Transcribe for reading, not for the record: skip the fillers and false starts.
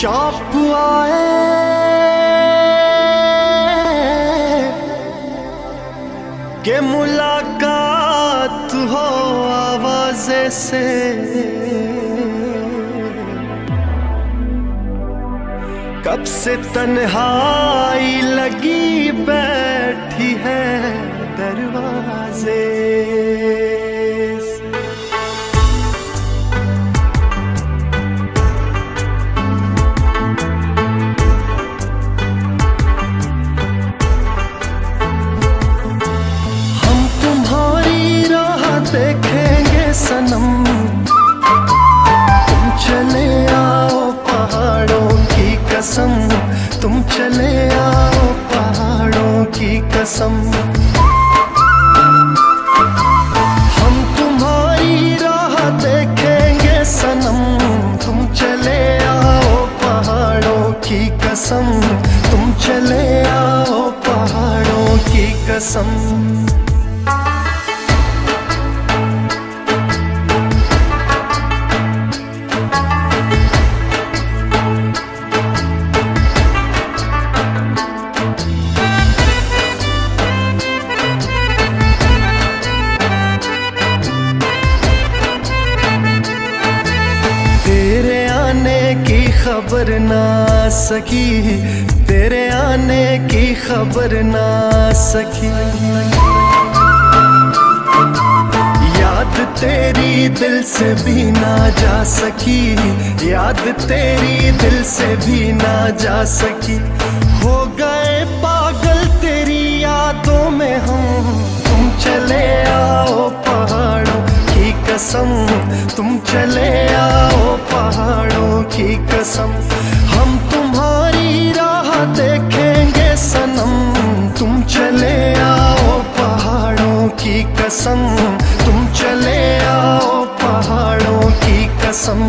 शौक आए कि मुलाकात हो आवाज़े से, कब से तन्हाई लगी बैठी है दरवाजे से। हम तुम्हारी राह देखेंगे सनम, तुम चले आओ पहाड़ों की कसम, तुम चले आओ पहाड़ों की कसम। हम तुम्हारी राह देखेंगे सनम, तुम चले आओ पहाड़ों की कसम, तुम चले आओ पहाड़ों की कसम। तेरे आने की खबर ना सकी, तेरे आने की खबर ना सकी। याद तेरी दिल से भी ना जा सकी, याद तेरी दिल से भी ना जा सकी। हो गए पागल तेरी यादों में हम, तुम चले आओ पहाड़ों की कसम, तुम चले आओ पहाड़ों की कसम। हम तुम्हारी राह देखेंगे सनम, तुम चले आओ पहाड़ों की कसम, तुम चले आओ पहाड़ों की कसम।